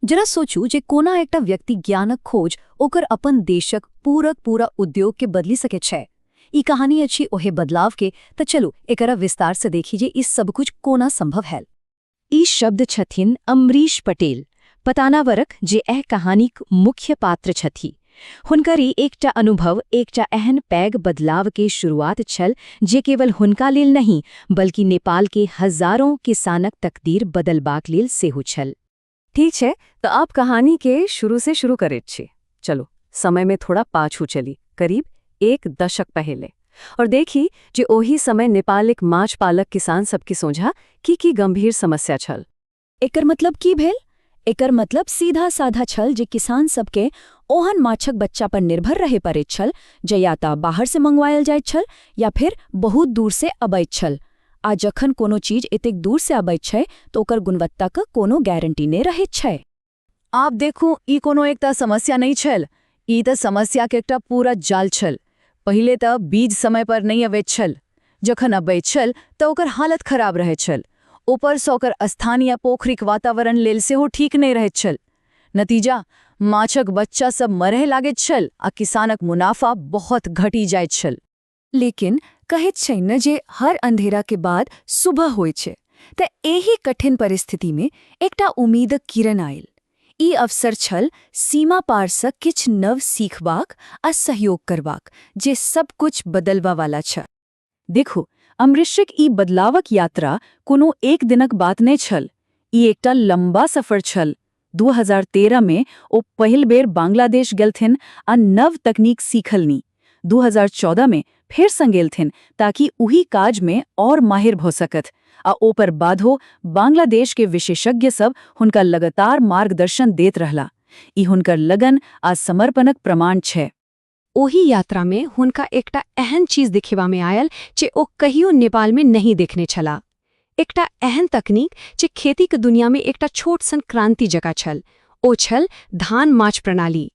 जरा सोचू जे कोना एकटा व्यक्ति ज्ञानक खोज ओकर अपन देशक पूरा उद्योग के बदली सके छै। ई कहानी अच्छी ओहे बदलाव के त चलू एकरा विस्तार से देखी जे इस सब कुछ कोना संभव है। ई शब्द छथिन अमरीश पटेल, पतानावरक जे एह कहानीक मुख्य पात्र छथि। हुनकर ई एकटा अनुभव एकटा एहन पैघ बदलाव के शुरुआत छल जे केवल हुनका लेल नहीं बल्कि नेपाल के हजारों किसानक तकदीर बदलबाक लेल सेहो छल। ठीक है, तो आप कहानी के शुरू से शुरू करे छी। चलो समय में थोड़ा पाछू चली, करीब 1 दशक पहले, और देखी जे ओही समय नेपाल एक माछ पालक किसान सबकी सोझा की गंभीर समस्या छल। एकर मतलब की भेल? एकर मतलब सीधा साधा छल जे किसान सबके ओहन माछक बच्चा पर निर्भर रहे पड़ैत छल जे या त बाहर से मंगवायल जाइत छल या फिर बहुत दूर से अबैत छल। आ जखन कोनो चीज एतेक दूर से अबैत छै तो ओकर गुणवत्ता क कोनो गारंटी नहि रहैत छै। आप देखू, ई कोनो एकटा समस्या नहीं छल, ई त समस्या के एकटा पूरा जाल छल। पहिले त बीज समय पर नहीं अबैत छल, जखन अबैत छल त ओकर हालत खराब रहैत छल। ऊपर सँ ओकर स्थानीय पोखरिक वातावरण लेल सेहो ठीक नहीं रहैत छल। नतीजा, माछक बच्चा सब मरहे लागैत छल आ किसानक मुनाफा बहुत घटी जाइत छल। लेकिन कहैत छै न जे हर अंधेरा के बाद सुबह होइ छै, त एही कठिन परिस्थिति में एकटा उम्मीदक किरण आयल। ई अवसर छल सीमा पार सँ किछ नव सीखबाक आ सहयोग करबाक जे सब कुछ बदलवा वाला छ। देखू, अमरीशक ई बदलावक यात्रा कोनो एक दिनक बात नहीं छल। ई एकटा लंबा सफर छल। 2013 में ओ पहिल बेर बांग्लादेश गेलथिन आ नव तकनीक सीखलनी। 2014 में फेर संग गेलथिन ताकि उही काज में और माहिर भ सकत आ ओपर बाधो बांग्लादेश के विशेषज्ञ सब हुनका लगातार मार्गदर्शन देत रहला। ई हुनकर लगन आ समर्पणक प्रमाण छै। ओही यात्रा में हुनका एकटा एहन चीज दिखेबा में आयल जे ओ कहियो नेपाल में नहीं देखने छला। एकटा एहन तकनीक जे खेती के दुनिया में एकटा छोट सन क्रांति जकाँ छल। ओ छल धान माछ प्रणाली।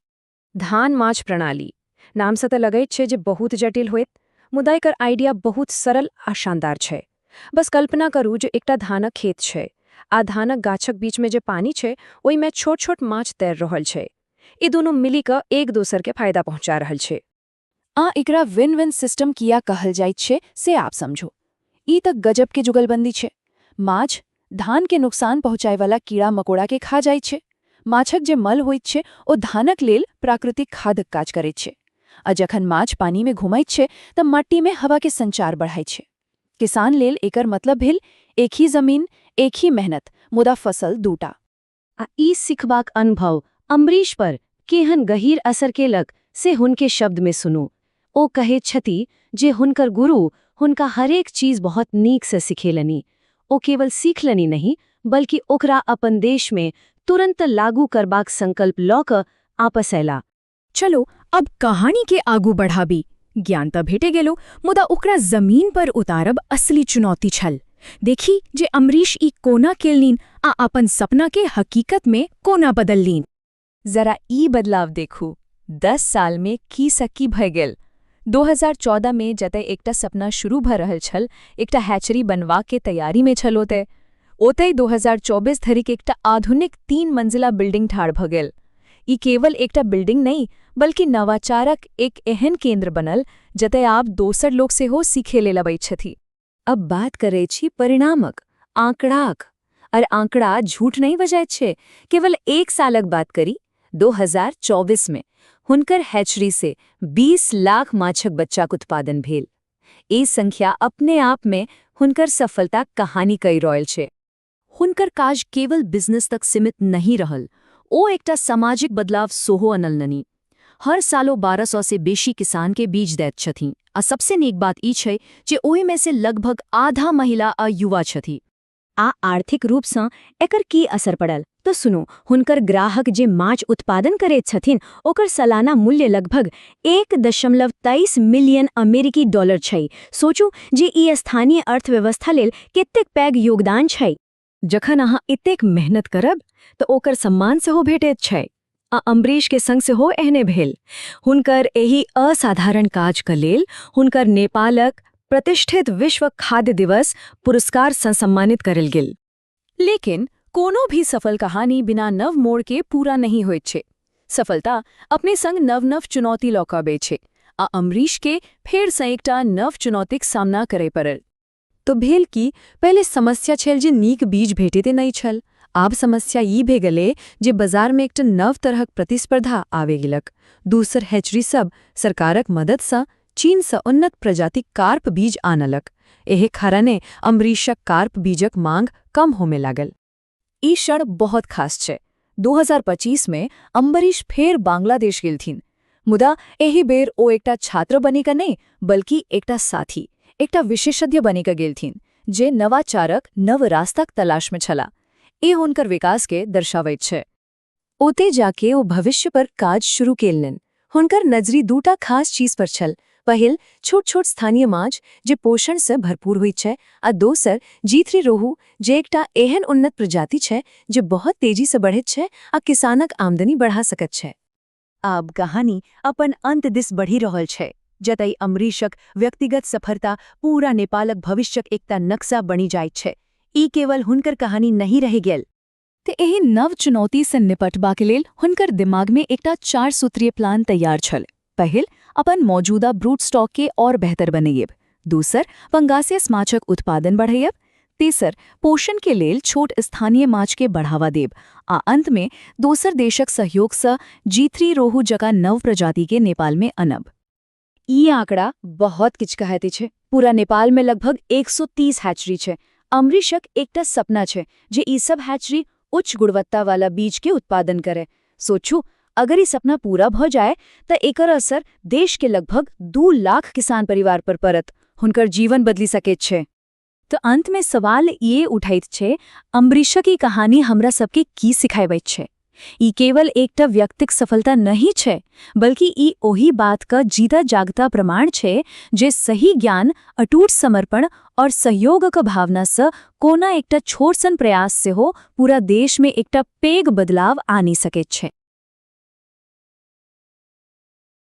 धान माछ प्रणाली नाम से त लगैत छै जे बहुत जटिल होइत, मुदा एकर आइडिया बहुत सरल आ शानदार छै। बस कल्पना करू जे एकटा धानक खेत छै आ धानक गाछक बीच में जे पानी छै ओहि में छोट छोट माछ तैर रहल छै। ई दोनों मिली क एक दोसर के फायदा पहुंचा रहल छै। आ एकरा विन विन सिस्टम किया कहल जाइत छै से आप समझो। ई तक गजब के जुगलबंदी छै। माछ धान के नुकसान पहुंचाए वाला कीड़ा मकोड़ा के खा जाइत छै। माछक जे मल होइत छै ओ धानक लेल प्राकृतिक खादक काज करैत छै। आ जखन माछ पानी में घुमैत छै त मट्टी में हवा के संचार बढ़ाइत छै। किसान लेल एकर मतलब भेल एक ही जमीन, एक ही मेहनत, मुदा फसल दूटा। आ ई सिखबाक अनुभव अमरीश पर केहन गहीर असर केलक से हुनके शब्द में सुनू। ओ कहैत छथि जे हुनकर गुरु हुनका हरेक चीज बहुत नीक से सिखेलनि। ओ केवल सीखलनि नहीं बल्कि ओकरा अपन देश में तुरंत लागू करबाक संकल्प ल क आपस अयला। चलो अब कहानी के आगू बढ़ाबी। ज्ञान त भेटे गेलो, मुदा ओकरा जमीन पर उतारब असली चुनौती छल। देखी जे अमरीश ई कोना केलनीन आ अपन सपना के हकीकत में कोना बदललीन। जरा ई बदलाव देखू। 10 साल में की सकी भय गेल। 2014 में जतय एकटा सपना शुरू भ रहल छल, एकटा हैचरी बनवा के तैयारी में छल ओतय 2024 धरिक एकटा आधुनिक 3 मंजिला बिल्डिंग ठाढ़ भ गेल। ई केवल एकटा बिल्डिंग नहीं बल्कि नवाचारक एक एहन केंद्र बनल जतय आप दोसर लोग सेहो सीखे लेल अबैत छथि। अब बात करै छी परिणामक, आंकड़ाक। और आंकड़ा झूठ नहीं बजाइत छै। केवल 1 सालक बात करी, 2024 में हुनकर हैचरी से 20 लाख माछक बच्चाक उत्पादन भेल। ई संख्या अपने आप में हुनकर सफलता कहानी कहि रहल छै। हुनकर काज केवल बिजनेस तक सीमित नहीं रहल, ओ एकटा सामाजिक बदलाव सोहो अनलनि। हर सालो 1200 से बेशी किसान के बीज दैत छथिन आ सबसे नीक बात ई छै जे ओहि में से लगभग आधा महिला आ युवा छथि। आ आर्थिक रूप सँ एकर की असर पड़ल तो सुनो। हुनकर ग्राहक जे माछ उत्पादन करैत छथिन ओकर सालाना मूल्य लगभग 1.23 मिलियन अमेरिकी डॉलर छै। सोचू जे ई स्थानीय अर्थव्यवस्था लेल कतेक पैघ योगदान छै। जखन अहाँ एतेक मेहनत करब तऽ ओकर सम्मान सेहो भेटैत छै। आ अमरीश के संग सेहो एहने भेल। हुनकर एही असाधारण काज क लेल हुनकर नेपालक प्रतिष्ठित विश्व खाद्य दिवस पुरस्कार सँ सम्मानित करल गेल। लेकिन कोनो भी सफल कहानी बिना नव मोड़ के पूरा नहीं होइत छे। सफलता अपने संग नव नव चुनौती लौकाबे छे। आ अम्बरीश के फेर सँ एकटा नव चुनौतीक सामना करे पड़ल। तो भेल की पहले समस्या छल जे नीक बीज भेटैते नहीं छल। आब समस्या ई भे गेलै जे बाजार में एकटा नव तरहक प्रतिस्पर्धा आवे गेलक। दूसर हैचरी सब सरकारक मदद सँ चीन सँ उन्नत प्रजातिक कार्प बीज आनलक। एहे कारणें अम्बरीशक कार्प बीजक मांग कम होमे लागल। ई क्षण बहुत खास छे। 2025 में अम्बरीश फेर बांग्लादेश गेलथिन। मुदा एही बेर ओ एकटा छात्र बनी का नहीं बल्कि एकटा साथी, एकटा विशेषज्ञ बनी का गेलथिन जे नवाचारक नव रास्ताक तलाश में छला। ए हुनकर विकास के दर्शावैत छे। ओते जाके ओ भविष्य पर काज शुरू केलनि। हुनकर नजरी दूटा खास चीज पर छल। पहिल छोट छोट स्थानीय माछ जे पोषण से भरपूर होइत छै, आ दोसर जीथरी रोहू जे एकटा एहन उन्नत प्रजाति छै जे बहुत तेजी से बढ़ैत छै आ किसानक आमदनी बढ़ा सकैत छै। आब कहानी अपन अंत दिस बढ़ी रहल छै, जतय अम्बरीशक व्यक्तिगत सफलता पूरा नेपालक भविष्यक एकटा नक्शा बनी जाइत छै। ई केवल हुनकर कहानी नहीं रहि गेल। ते एही नव चुनौती से निपटबाक लेल हुनकर दिमाग में एकटा 4 सूत्रीय प्लान तैयार छल। पहिल, अपन मौजूदा ब्रूट स्टॉक के और बेहतर बनैब। दूसर, पंगासियस माछक उत्पादन बढ़ैब। तेसर, पोषण के लेल छोट स्थानीय माछ के बढ़ावा देब। आ अंत में दोसर देशक सहयोग सँ जीथरी रोहू जका नव प्रजाति के नेपाल में अनब। ई आंकड़ा बहुत किछ कहते छे। पूरा नेपाल में लगभग 130 हैचरी छे। अम्बरीशक एकटा सपना छे जे ई सब हैचरी उच्च गुणवत्ता वाला बीज के उत्पादन करे। सोचू, अगर ई सपना पूरा भ जाए त एकर असर देश के लगभग 2 लाख किसान परिवार पर पड़त। हुनकर जीवन बदली सकैत छे। तो अंत में सवाल ये उठैत छे, अम्बरीशक ई कहानी हमरा सबके की सिखाबैत छे? ई केवल एकटा व्यक्तिक सफलता नहीं छे, बल्कि ई ओही बात का जीता जागता प्रमाण छे जे सही ज्ञान, अटूट समर्पण और सहयोगक भावना सँ कोना एकटा छोट सन प्रयास से हो पूरा देश में एकटा पैघ बदलाव आनी सकैत छे।